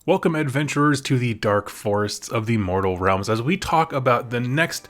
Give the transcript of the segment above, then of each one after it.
Welcome, adventurers, to the dark forests of the mortal realms as we talk about the next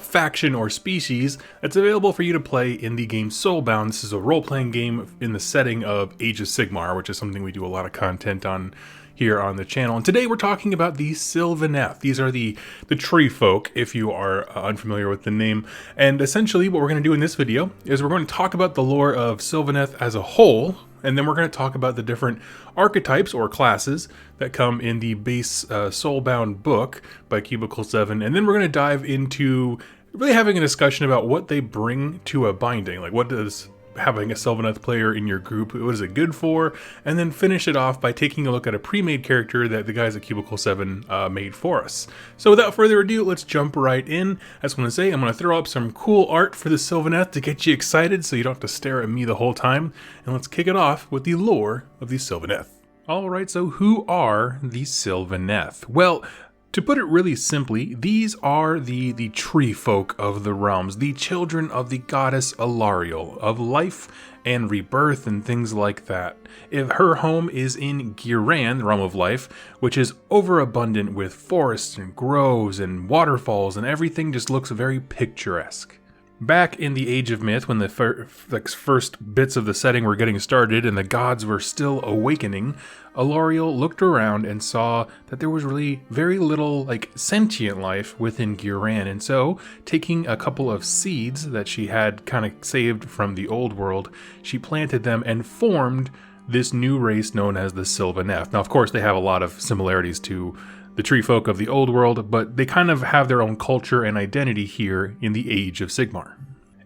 faction or species that's available for you to play in the game Soulbound. This is a role-playing game in the setting of Age of Sigmar, which is something we do a lot of content on here on the channel. And today we're talking about the Sylvaneth. These are the treefolk, if you are unfamiliar with the name. And essentially what we're going to do in this video is we're going to talk about the lore of Sylvaneth as a whole, and then we're going to talk about the different archetypes or classes that come in the base Soulbound book by Cubicle 7. And then we're going to dive into really having a discussion about what they bring to a binding. Like, what does having a Sylvaneth player in your group, what is it good for? And then finish it off by taking a look at a pre-made character that the guys at Cubicle 7 made for us. So without further ado, let's jump right in. I just want to say I'm going to throw up some cool art for the Sylvaneth to get you excited so you don't have to stare at me the whole time. And let's kick it off with the lore of the Sylvaneth. Alright, so who are the Sylvaneth? Well, to put it really simply, these are the tree folk of the realms, the children of the goddess Alariel, of life and rebirth and things like that. If her home is in Giran, the realm of life, which is overabundant with forests and groves and waterfalls, and everything just looks very picturesque. Back in the Age of Myth, when the first bits of the setting were getting started and the gods were still awakening, Alariel looked around and saw that there was really very little sentient life within Giran, and so, taking a couple of seeds that she had kind of saved from the old world, she planted them and formed this new race known as the Sylvaneth. Now, of course, they have a lot of similarities to the tree folk of the old world, but they kind of have their own culture and identity here in the Age of Sigmar.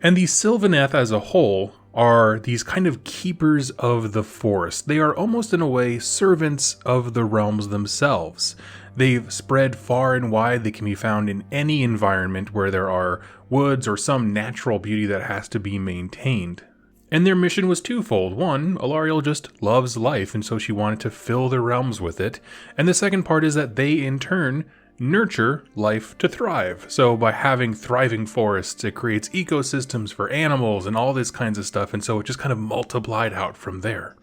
And the Sylvaneth as a whole are these kind of keepers of the forest. They are almost in a way servants of the realms themselves. They've spread far and wide. They can be found in any environment where there are woods or some natural beauty that has to be maintained. And their mission was twofold. One, Alariel just loves life, and so she wanted to fill the realms with it. And the second part is that they, in turn, nurture life to thrive. So by having thriving forests, it creates ecosystems for animals and all this kinds of stuff, and so it just kind of multiplied out from there.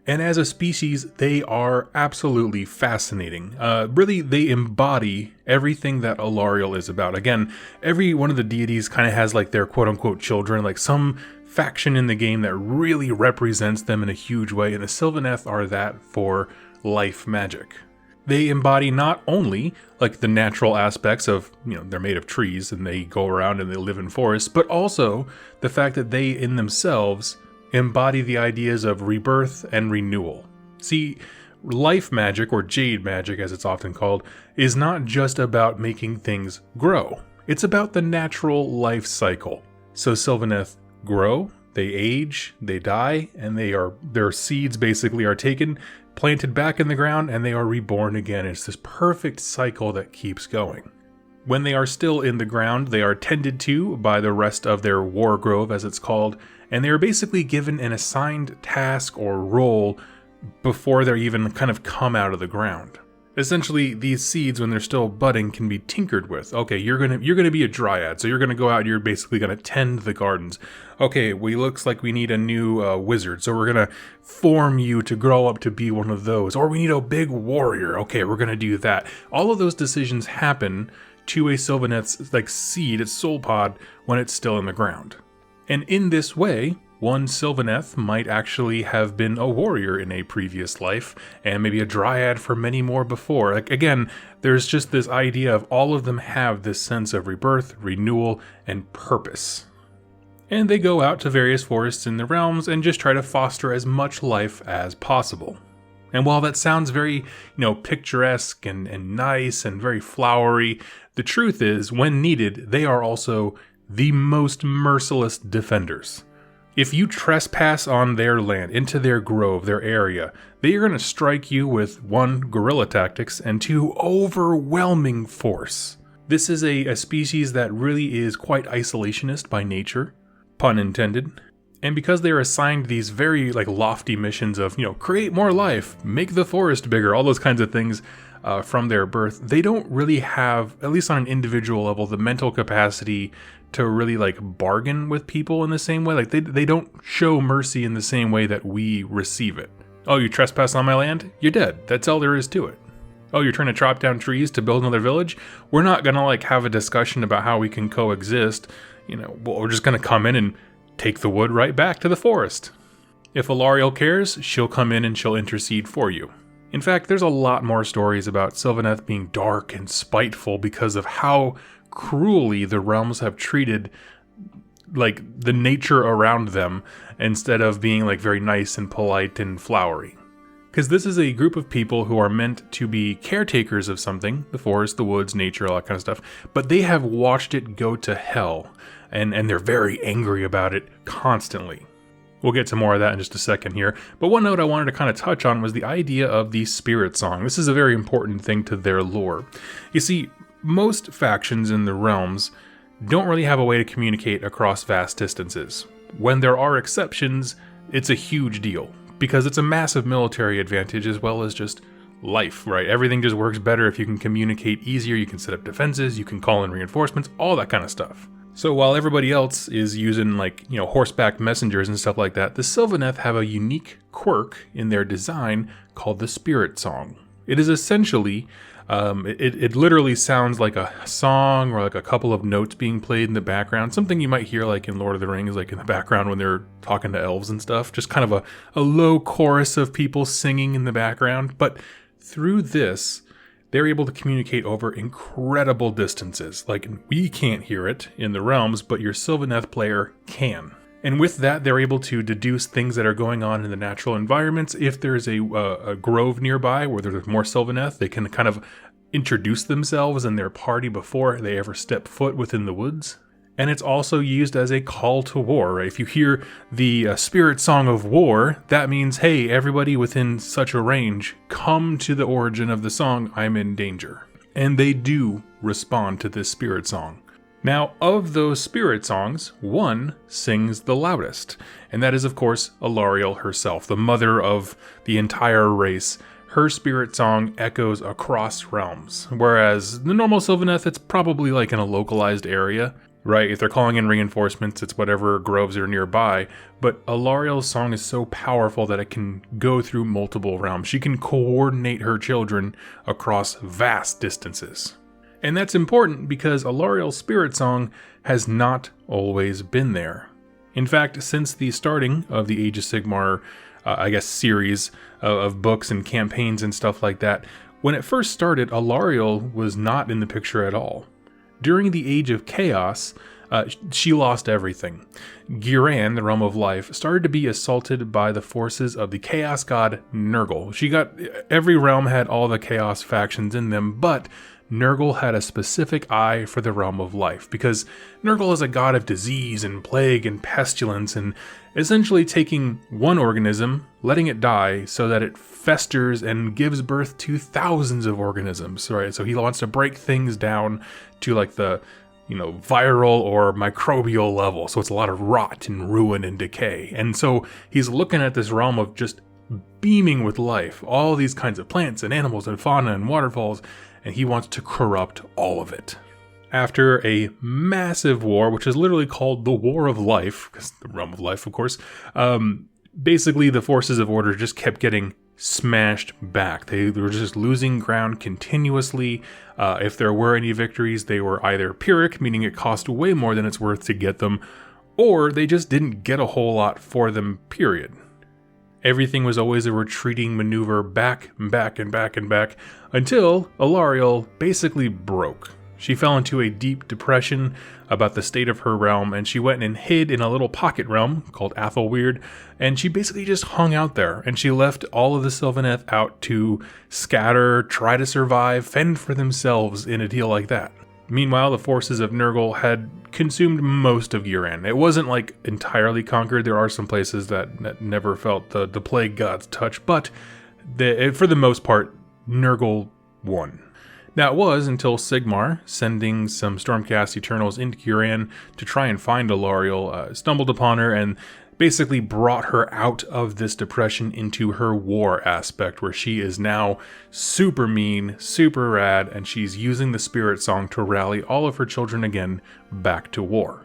And as a species, they are absolutely fascinating. Really, they embody everything that Alariel is about. Again, every one of the deities kind of has their quote-unquote children, some faction in the game that really represents them in a huge way, and the Sylvaneth are that for life magic. They embody not only the natural aspects of, they're made of trees and they go around and they live in forests, but also the fact that they in themselves embody the ideas of rebirth and renewal. See, life magic, or jade magic as it's often called, is not just about making things grow. It's about the natural life cycle. So Sylvaneth grow, they age, they die, and their seeds basically are taken, planted back in the ground, and they are reborn again. It's this perfect cycle that keeps going. When they are still in the ground, they are tended to by the rest of their war grove, as it's called, and they are basically given an assigned task or role before they're even kind of come out of the ground. Essentially, these seeds, when they're still budding, can be tinkered with. Okay, you're gonna be a dryad, so you're gonna go out and you're basically gonna tend the gardens. Okay, looks like we need a new wizard, so we're gonna form you to grow up to be one of those. Or we need a big warrior. Okay, we're gonna do that. All of those decisions happen to a Sylvaneth's seed, its soul pod, when it's still in the ground. And in this way, one Sylvaneth might actually have been a warrior in a previous life, and maybe a dryad for many more before. Again, there's just this idea of all of them have this sense of rebirth, renewal, and purpose. And they go out to various forests in the realms and just try to foster as much life as possible. And while that sounds very, picturesque and nice and very flowery, the truth is, when needed, they are also the most merciless defenders. If you trespass on their land, into their grove, their area, they are going to strike you with 1, guerrilla tactics, and 2, overwhelming force. This is a species that really is quite isolationist by nature, pun intended. And because they're assigned these very lofty missions of, create more life, make the forest bigger, all those kinds of things from their birth, they don't really have, at least on an individual level, the mental capacity to really bargain with people in the same way. They don't show mercy in the same way that we receive it. Oh, you trespass on my land? You're dead. That's all there is to it. Oh, you're trying to chop down trees to build another village? We're not going to like have a discussion about how we can coexist. We're just going to come in and take the wood right back to the forest. If Alarielle cares, she'll come in and she'll intercede for you. In fact, there's a lot more stories about Sylvaneth being dark and spiteful because of how cruelly the realms have treated like the nature around them instead of being like very nice and polite and flowery. Because this is a group of people who are meant to be caretakers of something, the forest, the woods, nature, all that kind of stuff, but they have watched it go to hell, and they're very angry about it constantly. We'll get to more of that in just a second here, but one note I wanted to kind of touch on was the idea of the spirit song. This is a very important thing to their lore. You see, most factions in the realms don't really have a way to communicate across vast distances. When there are exceptions, it's a huge deal, because it's a massive military advantage as well as just life, right? Everything just works better if you can communicate easier, you can set up defenses, you can call in reinforcements, all that kind of stuff. So while everybody else is using horseback messengers and stuff like that, the Sylvaneth have a unique quirk in their design called the Spirit Song. It is essentially, it literally sounds like a song or like a couple of notes being played in the background. Something you might hear like in Lord of the Rings, like in the background when they're talking to elves and stuff. Just kind of a low chorus of people singing in the background. But through this, they're able to communicate over incredible distances. Like, we can't hear it in the realms, but your Sylvaneth player can. And with that, they're able to deduce things that are going on in the natural environments. If there's a grove nearby where there's more Sylvaneth, they can kind of introduce themselves and their party before they ever step foot within the woods. And it's also used as a call to war, right? If you hear the spirit song of war, that means, hey, everybody within such a range, come to the origin of the song, I'm in danger. And they do respond to this spirit song. Now, of those spirit songs, one sings the loudest, and that is, of course, Alarielle herself, the mother of the entire race. Her spirit song echoes across realms, whereas the normal Sylvaneth, it's probably like in a localized area. Right, if they're calling in reinforcements, it's whatever groves are nearby, but Alarielle's song is so powerful that it can go through multiple realms. She can coordinate her children across vast distances. And that's important because Alarielle's spirit song has not always been there. In fact, since the starting of the Age of Sigmar, series of books and campaigns and stuff like that, when it first started, Alarielle was not in the picture at all. During the Age of Chaos, she lost everything. Ghyran, the Realm of Life, started to be assaulted by the forces of the Chaos God Nurgle. Every realm had all the Chaos factions in them, but Nurgle had a specific eye for the Realm of Life, because Nurgle is a god of disease and plague and pestilence, and essentially taking one organism, letting it die so that it festers and gives birth to thousands of organisms, right? So he wants to break things down to like the, viral or microbial level. So it's a lot of rot and ruin and decay. And so he's looking at this realm of just beaming with life, all these kinds of plants and animals and fauna and waterfalls, and he wants to corrupt all of it. After a massive war, which is literally called the War of Life, because the Realm of Life, of course, basically the forces of order just kept getting smashed back. They were just losing ground continuously. If there were any victories, they were either Pyrrhic, meaning it cost way more than it's worth to get them, or they just didn't get a whole lot for them, period. Everything was always a retreating maneuver back and back and back and back, until Alarielle basically broke. She fell into a deep depression about the state of her realm, and she went and hid in a little pocket realm called Athelweird, and she basically just hung out there, and she left all of the Sylvaneth out to scatter, try to survive, fend for themselves in a deal like that. Meanwhile, the forces of Nurgle had consumed most of Ghyran. It wasn't like entirely conquered. There are some places that never felt the plague god's touch, but for the most part, Nurgle won. That was until Sigmar, sending some Stormcast Eternals into Ghyran to try and find Alarielle, stumbled upon her and basically brought her out of this depression into her war aspect, where she is now super mean, super rad, and she's using the spirit song to rally all of her children again back to war.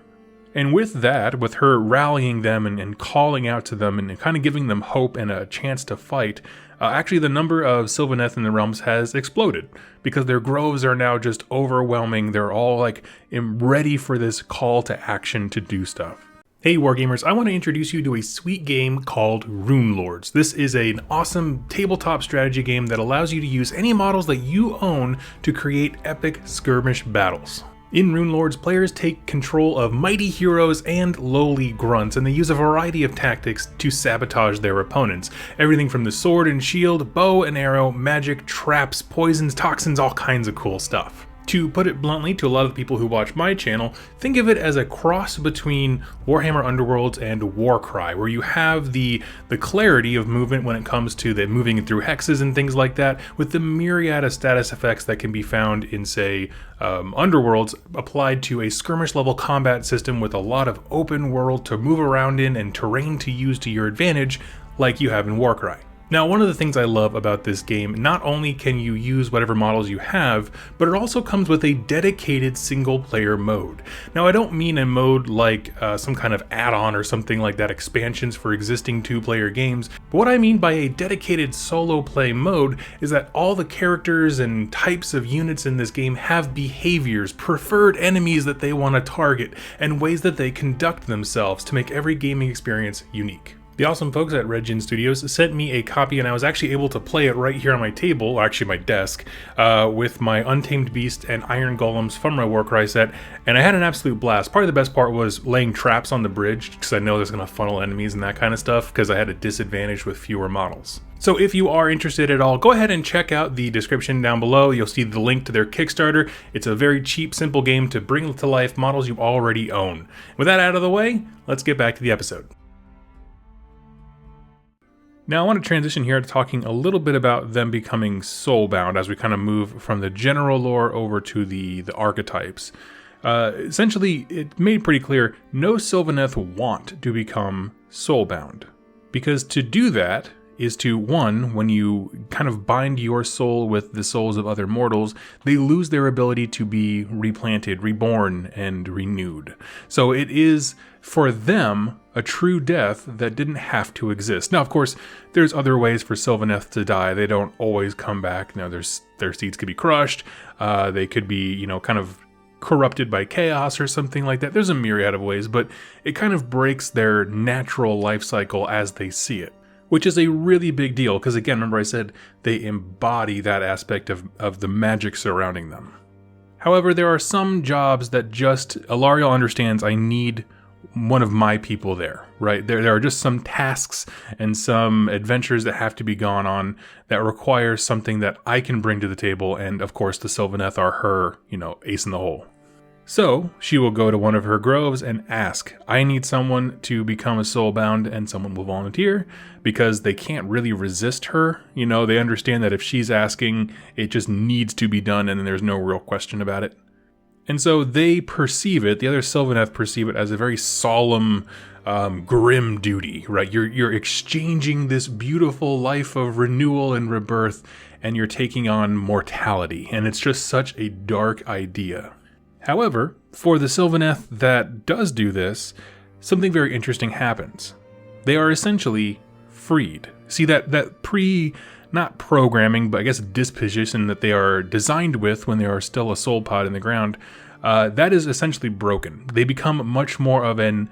And with that, with her rallying them and calling out to them and kind of giving them hope and a chance to fight, Actually, the number of Sylvaneth in the realms has exploded because their groves are now just overwhelming. They're all like ready for this call to action to do stuff. Hey Wargamers, I want to introduce you to a sweet game called Runelords. This is an awesome tabletop strategy game that allows you to use any models that you own to create epic skirmish battles. In Runelords, players take control of mighty heroes and lowly grunts, and they use a variety of tactics to sabotage their opponents. Everything from the sword and shield, bow and arrow, magic, traps, poisons, toxins, all kinds of cool stuff. To put it bluntly, to a lot of the people who watch my channel, think of it as a cross between Warhammer Underworlds and Warcry, where you have the clarity of movement when it comes to the moving through hexes and things like that, with the myriad of status effects that can be found in, say, Underworlds, applied to a skirmish level combat system with a lot of open world to move around in and terrain to use to your advantage, like you have in Warcry. Now, one of the things I love about this game, not only can you use whatever models you have, but it also comes with a dedicated single-player mode. Now, I don't mean a mode like some kind of add-on or something like that, expansions for existing two-player games, but what I mean by a dedicated solo play mode is that all the characters and types of units in this game have behaviors, preferred enemies that they want to target, and ways that they conduct themselves to make every gaming experience unique. The awesome folks at Red Gin Studios sent me a copy, and I was actually able to play it right here on my table, or actually my desk, with my Untamed Beast and Iron Golems from my Warcry set, and I had an absolute blast. Probably the best part was laying traps on the bridge, because I know there's going to funnel enemies and that kind of stuff, because I had a disadvantage with fewer models. So if you are interested at all, go ahead and check out the description down below. You'll see the link to their Kickstarter. It's a very cheap, simple game to bring to life models you already own. With that out of the way, let's get back to the episode. Now I want to transition here to talking a little bit about them becoming soulbound as we kind of move from the general lore over to the archetypes. Essentially, it made pretty clear no Sylvaneth want to become soulbound, because to do that is to, one, when you kind of bind your soul with the souls of other mortals, they lose their ability to be replanted, reborn, and renewed. So it is, for them, a true death that didn't have to exist. Now, of course, there's other ways for Sylvaneth to die. They don't always come back. Now, their seeds could be crushed. They could be, kind of corrupted by chaos or something like that. There's a myriad of ways, but it kind of breaks their natural life cycle as they see it, which is a really big deal, because again, remember I said they embody that aspect of the magic surrounding them. However, there are some jobs that just, Alarielle understands, I need one of my people there, right? There are just some tasks and some adventures that have to be gone on that require something that I can bring to the table, and of course the Sylvaneth are her, ace in the hole. So she will go to one of her groves and ask, I need someone to become a soulbound, and someone will volunteer because they can't really resist her. They understand that if she's asking, it just needs to be done and there's no real question about it. And so they perceive it, the other Sylvaneth perceive it as a very solemn, grim duty, right? You're exchanging this beautiful life of renewal and rebirth, and you're taking on mortality. And it's just such a dark idea. However, for the Sylvaneth that does do this, something very interesting happens. They are essentially freed. See, that not programming, but I guess disposition that they are designed with when they are still a soul pod in the ground, that is essentially broken. They become much more of an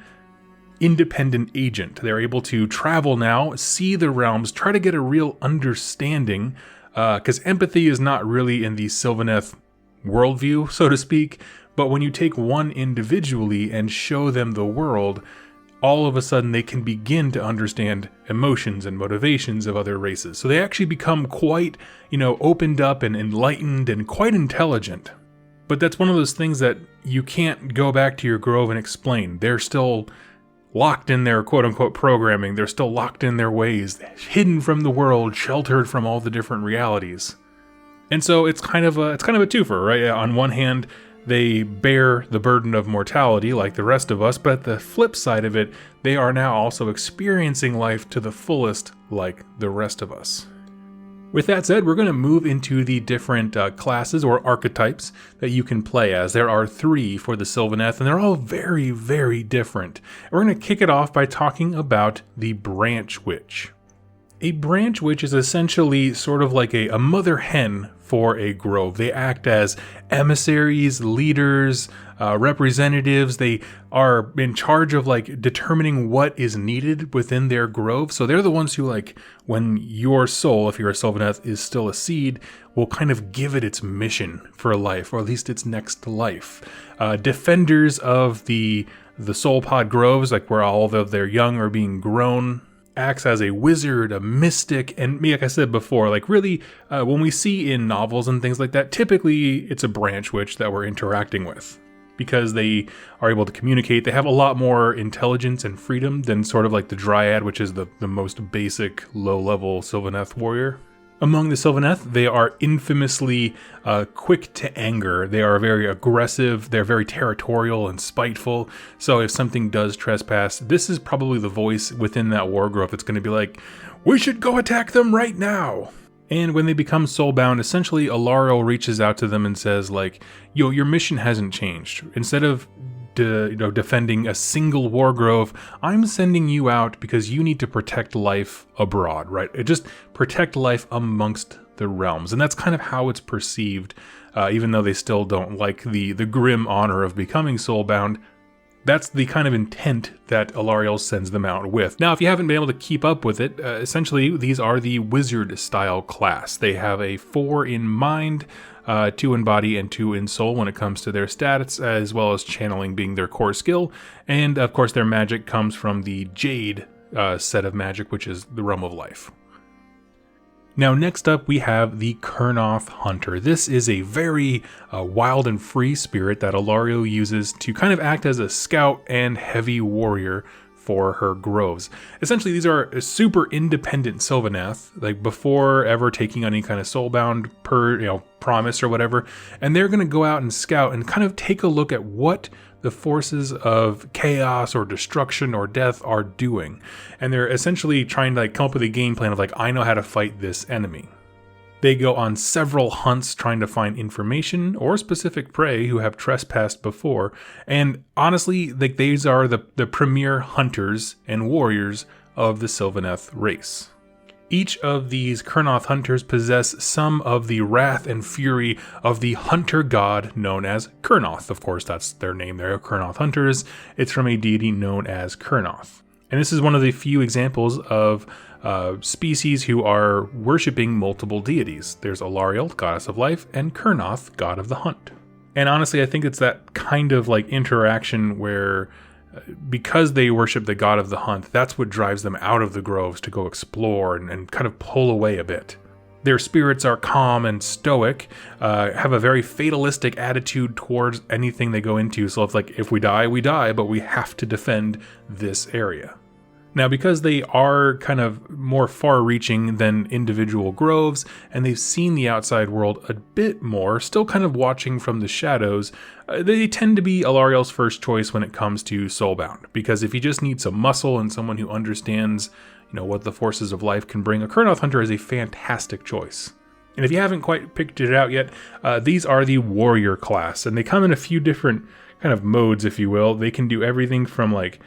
independent agent. They're able to travel now, see the realms, try to get a real understanding, because empathy is not really in the Sylvaneth worldview, so to speak, but when you take one individually and show them the world, all of a sudden they can begin to understand emotions and motivations of other races. So they actually become quite, opened up and enlightened and quite intelligent. But that's one of those things that you can't go back to your grove and explain. They're still locked in their quote-unquote programming. They're still locked in their ways, hidden from the world, sheltered from all the different realities. And so it's kind of a twofer, right? On one hand, they bear the burden of mortality like the rest of us, but at the flip side of it, they are now also experiencing life to the fullest like the rest of us. With that said, we're going to move into the different classes or archetypes that you can play as. There are 3 for the Sylvaneth, and they're all very, very different. And we're going to kick it off by talking about the Branch Witch. A branch witch is essentially sort of like a mother hen for a grove. They act as emissaries, leaders, representatives. They are in charge of like determining what is needed within their grove. So they're the ones who, like, when your soul, if you're a Sylvaneth, is still a seed, will kind of give it its mission for life, or at least its next life. Defenders of the soul pod groves, like where all of their young are being grown, acts as a wizard, a mystic, and like I said before, like really, when we see in novels and things like that, typically it's a branch witch that we're interacting with, because they are able to communicate. They have a lot more intelligence and freedom than sort of like the Dryad, which is the most basic low-level Sylvaneth warrior. Among the Sylvaneth, they are infamously quick to anger. They are very aggressive, they're very territorial and spiteful, so if something does trespass, this is probably the voice within that war grove that's going to be like, we should go attack them right now! And when they become soulbound, essentially Alariel reaches out to them and says, like, yo, your mission hasn't changed. Instead of defending a single war grove, I'm sending you out because you need to protect life abroad, right? Just protect life amongst the realms. And that's kind of how it's perceived, even though they still don't like the grim honor of becoming soulbound. That's the kind of intent that Alariel sends them out with. Now, if you haven't been able to keep up with it, essentially these are the wizard style class. They have a 4 in mind, 2 in body, and 2 in soul when it comes to their stats, as well as channeling being their core skill. And of course their magic comes from the Jade set of magic, which is the Realm of Life. Now, next up, we have the Khornoth Hunter. This is a very wild and free spirit that Alariel uses to kind of act as a scout and heavy warrior for her groves. Essentially, these are a super independent Sylvaneth, like before ever taking on any kind of soulbound promise or whatever, and they're going to go out and scout and kind of take a look at what the forces of chaos or destruction or death are doing. And they're essentially trying to like come up with a game plan of like, I know how to fight this enemy. They go on several hunts trying to find information or specific prey who have trespassed before. And honestly, like these are the premier hunters and warriors of the Sylvaneth race. Each of these Khornoth hunters possess some of the wrath and fury of the hunter god known as Khornoth. Of course, that's their name. They're Khornoth hunters. It's from a deity known as Khornoth. And this is one of the few examples of species who are worshipping multiple deities. There's Alariel, goddess of life, and Khornoth, god of the hunt. And honestly, I think it's that kind of like interaction where because they worship the god of the hunt, that's what drives them out of the groves to go explore and kind of pull away a bit. Their spirits are calm and stoic, have a very fatalistic attitude towards anything they go into. So it's like, if we die, we die, but we have to defend this area. Now, because they are kind of more far-reaching than individual groves, and they've seen the outside world a bit more, still kind of watching from the shadows, they tend to be Alariel's first choice when it comes to Soulbound. Because if you just need some muscle and someone who understands, what the forces of life can bring, a Khornoth Hunter is a fantastic choice. And if you haven't quite picked it out yet, these are the warrior class, and they come in a few different kind of modes, if you will. They can do everything from like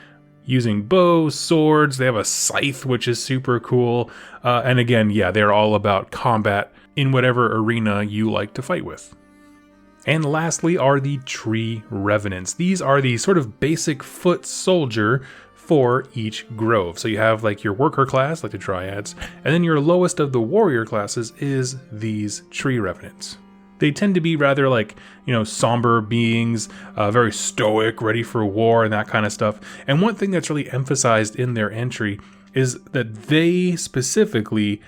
using bows, swords. They have a scythe, which is super cool. And again, yeah, they're all about combat in whatever arena you like to fight with. And lastly are the tree revenants. These are the sort of basic foot soldier for each grove. So you have like your worker class, like the dryads, and then your lowest of the warrior classes is these tree revenants. They tend to be rather like, somber beings, very stoic, ready for war and that kind of stuff. And one thing that's really emphasized in their entry is that they specifically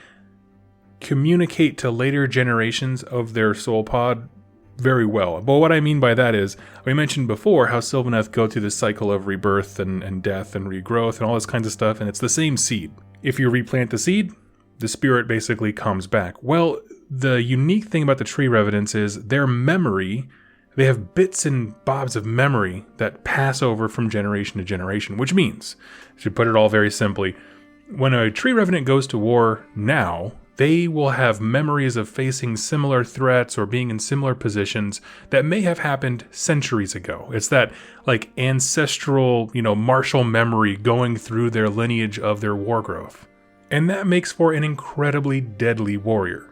communicate to later generations of their soul pod very well. But what I mean by that is, we mentioned before how Sylvaneth go through this cycle of rebirth and death and regrowth and all this kinds of stuff, and it's the same seed. If you replant the seed, the spirit basically comes back. Well, the unique thing about the tree revenants is their memory. They have bits and bobs of memory that pass over from generation to generation, which means, to put it all very simply, when a tree revenant goes to war now, they will have memories of facing similar threats or being in similar positions that may have happened centuries ago. It's that like ancestral, martial memory going through their lineage of their war growth. And that makes for an incredibly deadly warrior.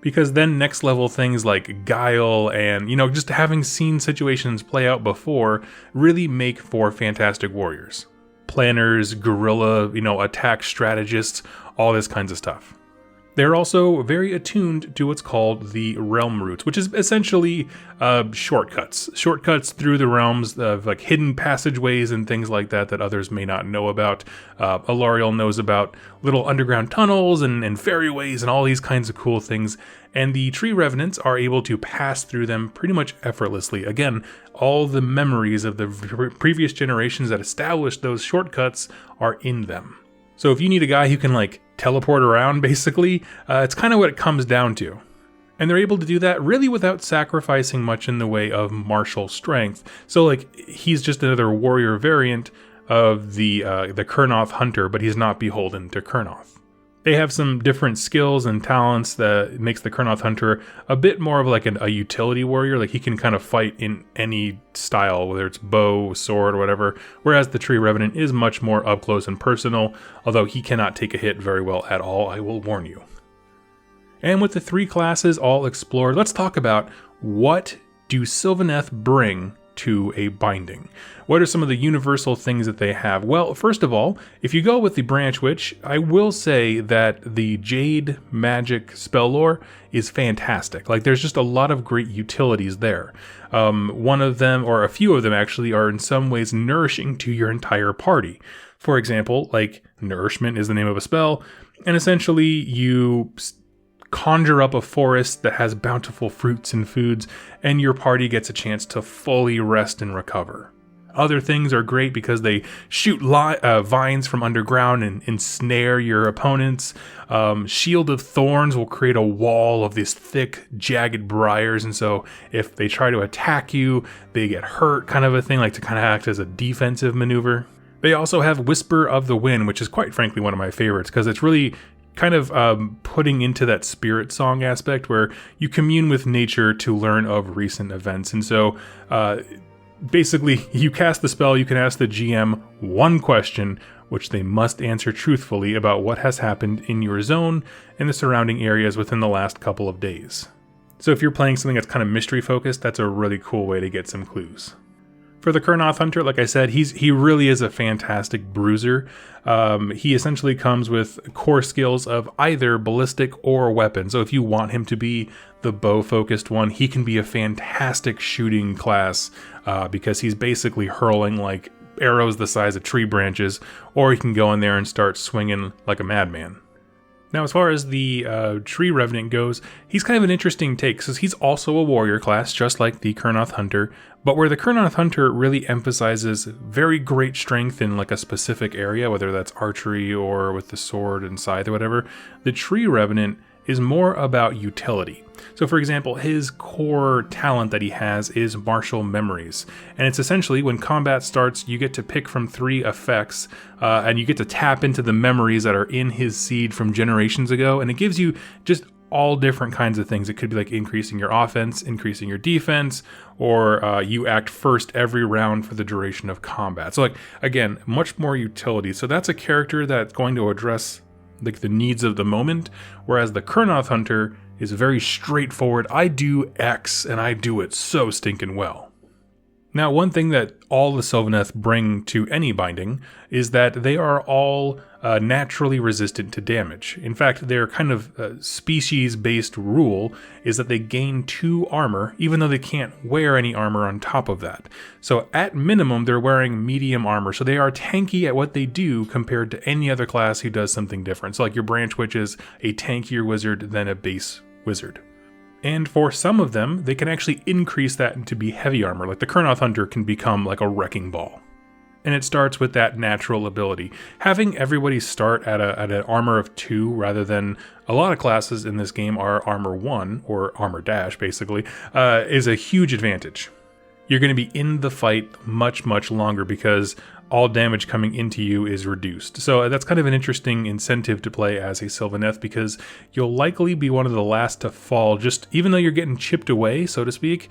Because then next level things like guile and, just having seen situations play out before really make for fantastic warriors. Planners, guerrilla, attack strategists, all this kinds of stuff. They're also very attuned to what's called the realm routes, which is essentially shortcuts. Shortcuts through the realms of like hidden passageways and things like that others may not know about. Alariel knows about little underground tunnels and ferryways and all these kinds of cool things. And the tree revenants are able to pass through them pretty much effortlessly. Again, all the memories of the previous generations that established those shortcuts are in them. So if you need a guy who can teleport around, basically, it's kind of what it comes down to. And they're able to do that really without sacrificing much in the way of martial strength. So he's just another warrior variant of the Khornoth hunter, but he's not beholden to Khornoth. They have some different skills and talents that makes the Khornoth hunter a bit more of a utility warrior. He can kind of fight in any style, whether it's bow, sword, or whatever, whereas the Tree Revenant is much more up close and personal, although he cannot take a hit very well at all, I will warn you. And with the 3 classes all explored, let's talk about what do Sylvaneth bring to a binding. What are some of the universal things that they have? Well, first of all, if you go with the Branch Witch, I will say that the Jade magic spell lore is fantastic. There's just a lot of great utilities there. One of them, or a few of them actually, are in some ways nourishing to your entire party. For example, Nourishment is the name of a spell, and essentially you conjure up a forest that has bountiful fruits and foods, and your party gets a chance to fully rest and recover. Other things are great because they shoot vines from underground and ensnare your opponents. Shield of Thorns will create a wall of these thick, jagged briars, and so if they try to attack you, they get hurt, kind of a thing, to kind of act as a defensive maneuver. They also have Whisper of the Wind, which is quite frankly one of my favorites because it's really kind of putting into that spirit song aspect where you commune with nature to learn of recent events. And so basically you cast the spell, you can ask the GM one question, which they must answer truthfully about what has happened in your zone and the surrounding areas within the last couple of days. So if you're playing something that's kind of mystery focused, that's a really cool way to get some clues. For the Khornoth hunter, like I said, he really is a fantastic bruiser. He essentially comes with core skills of either ballistic or weapon. So if you want him to be the bow-focused one, he can be a fantastic shooting class because he's basically hurling arrows the size of tree branches, or he can go in there and start swinging like a madman. Now, as far as the Tree Revenant goes, he's kind of an interesting take, because he's also a warrior class, just like the Khornoth Hunter, but where the Khornoth Hunter really emphasizes very great strength in a specific area, whether that's archery or with the sword and scythe or whatever, the Tree Revenant is more about utility. So for example, his core talent that he has is martial memories. And it's essentially when combat starts, you get to pick from 3 effects and you get to tap into the memories that are in his seed from generations ago. And it gives you just all different kinds of things. It could be increasing your offense, increasing your defense, or you act first every round for the duration of combat. So again, much more utility. So that's a character that's going to address the needs of the moment, whereas the Khornoth Hunter is very straightforward. I do X, and I do it so stinking well. Now, one thing that all the Sylvaneth bring to any binding is that they are all naturally resistant to damage. In fact, their kind of species-based rule is that they gain 2 armor, even though they can't wear any armor on top of that. So at minimum, they're wearing medium armor, so they are tanky at what they do compared to any other class who does something different. So your Branch Witch is a tankier wizard than a base wizard. And for some of them, they can actually increase that to be heavy armor. The Khornoth Hunter can become a wrecking ball. And it starts with that natural ability. Having everybody start at an armor of 2 rather than a lot of classes in this game are armor 1, or armor dash basically, is a huge advantage. You're going to be in the fight much, much longer because all damage coming into you is reduced. So that's kind of an interesting incentive to play as a Sylvaneth because you'll likely be one of the last to fall, just even though you're getting chipped away, so to speak.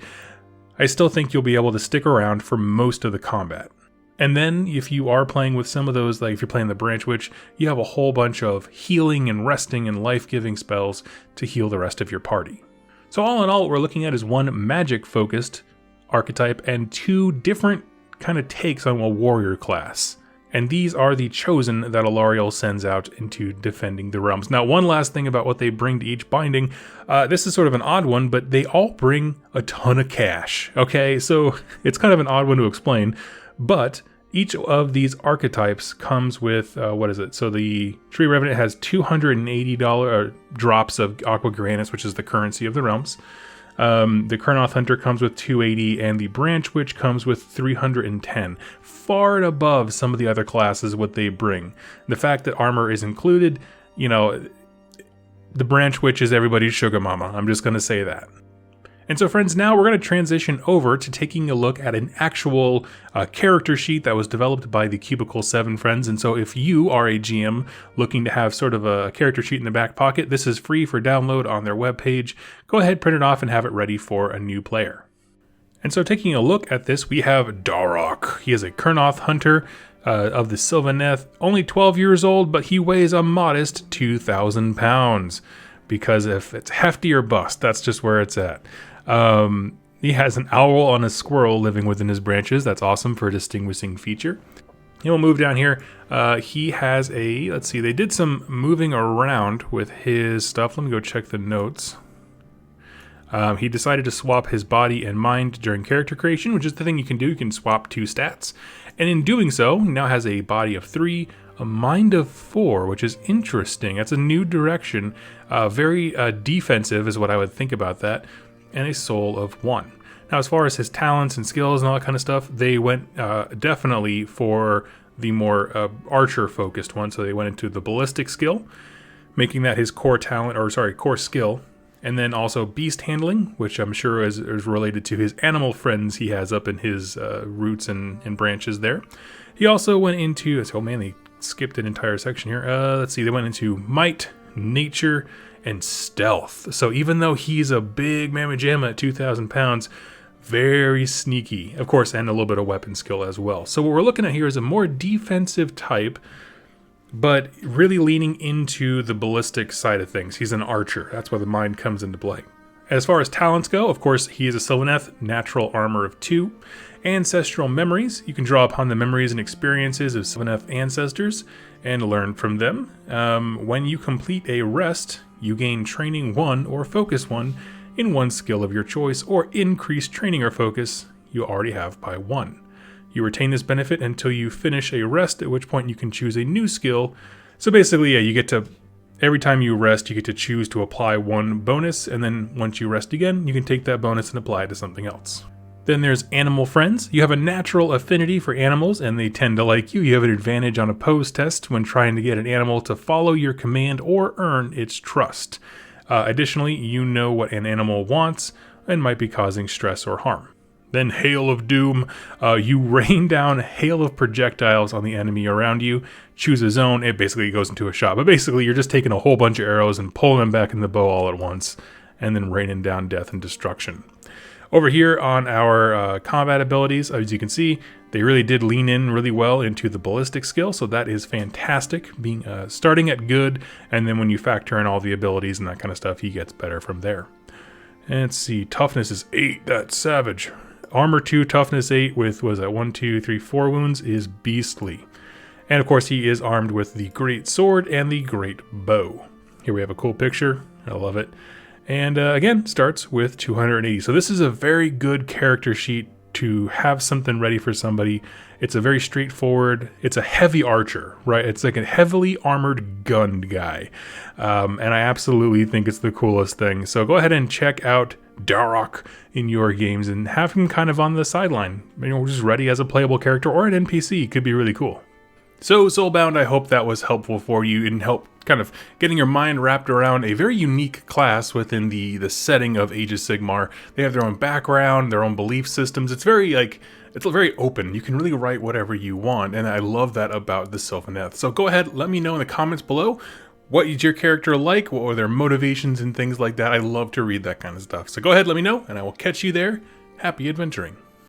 I still think you'll be able to stick around for most of the combat. And then if you are playing with some of those, like if you're playing the Branch Witch, you have a whole bunch of healing and resting and life-giving spells to heal the rest of your party. So all in all, what we're looking at is one magic-focused archetype and 2 different kind of takes on a warrior class. And these are the chosen that Alarielle sends out into defending the realms. Now, one last thing about what they bring to each binding. This is sort of an odd one, but they all bring a ton of cash. Okay, so it's kind of an odd one to explain. But each of these archetypes comes with, what is it? So the Tree Revenant has $280 drops of Aqua Grannis, which is the currency of the realms. The Khornoth Hunter comes with 280, and the Branch Witch comes with 310. Far and above some of the other classes what they bring. The fact that armor is included, you know, the Branch Witch is everybody's sugar mama. I'm just going to say that. And so friends, now we're going to transition over to taking a look at an actual character sheet that was developed by the Cubicle 7 friends. And so if you are a GM looking to have sort of a character sheet in the back pocket, this is free for download on their webpage. Go ahead, print it off, and have it ready for a new player. And so taking a look at this, we have Darok. He is a Khornoth hunter of the Sylvaneth, only 12 years old, but he weighs a modest 2,000 pounds. Because if it's hefty or bust, that's just where it's at. He has an owl and a squirrel living within his branches. That's awesome for a distinguishing feature. He'll move down here. He has a, let's see, they did some moving around with his stuff. Let me go check the notes. He decided to swap his body and mind during character creation, which is the thing you can do. You can swap 2 stats. And in doing so, he now has a body of 3, a mind of 4, which is interesting. That's a new direction. Very defensive is what I would think about that. And a soul of 1. Now, as far as his talents and skills and all that kind of stuff, they went definitely for the more archer-focused one. So they went into the ballistic skill, making that his core talent, or sorry, core skill. And then also beast handling, which I'm sure is related to his animal friends he has up in his roots and branches there. He also went into, oh man, they skipped an entire section here. Let's see, they went into might, nature, and stealth. So even though he's a big mamma jamma at 2,000 pounds, very sneaky, of course, and a little bit of weapon skill as well. So what we're looking at here is a more defensive type, but really leaning into the ballistic side of things. He's an archer. That's where the mind comes into play. As far as talents go, of course, he is a Sylvaneth, natural armor of 2. Ancestral memories. You can draw upon the memories and experiences of Sylvaneth ancestors and learn from them. When you complete a rest, you gain training 1 or focus 1 in one skill of your choice, or increase training or focus you already have by 1. You retain this benefit until you finish a rest, at which point you can choose a new skill. So basically, yeah, you get to, every time you rest, you get to choose to apply 1 bonus, and then once you rest again, you can take that bonus and apply it to something else. Then there's animal friends. You have a natural affinity for animals, and they tend to like you. You have an advantage on a pose test when trying to get an animal to follow your command or earn its trust. Additionally, you know what an animal wants and might be causing stress or harm. Then Hail of Doom. You rain down hail of projectiles on the enemy around you. Choose a zone. It basically goes into a shot. But basically, you're just taking a whole bunch of arrows and pulling them back in the bow all at once, and then raining down death and destruction. Over here on our combat abilities, as you can see, they really did lean in really well into the ballistic skill, so that is fantastic. Being starting at good, and then when you factor in all the abilities and that kind of stuff, he gets better from there. And let's see, toughness is 8. That's savage. Armor 2, toughness 8 with, was that 1, 2, 3, 4 wounds is beastly. And of course, he is armed with the great sword and the great bow. Here we have a cool picture. I love it. And again, starts with 280. So this is a very good character sheet to have something ready for somebody. It's a very straightforward, it's a heavy archer, right? It's like a heavily armored gunned guy. And I absolutely think it's the coolest thing. So go ahead and check out Darok in your games and have him kind of on the sideline. You know, just ready as a playable character or an NPC. Could be really cool. So Soulbound, I hope that was helpful for you and help kind of getting your mind wrapped around a very unique class within the setting of Age of Sigmar. They have their own background, their own belief systems. It's very it's very open. You can really write whatever you want, and I love that about the Sylvaneth. So go ahead, let me know in the comments below, what is your character like? What were their motivations and things like that? I love to read that kind of stuff. So go ahead, let me know, and I will catch you there. Happy adventuring.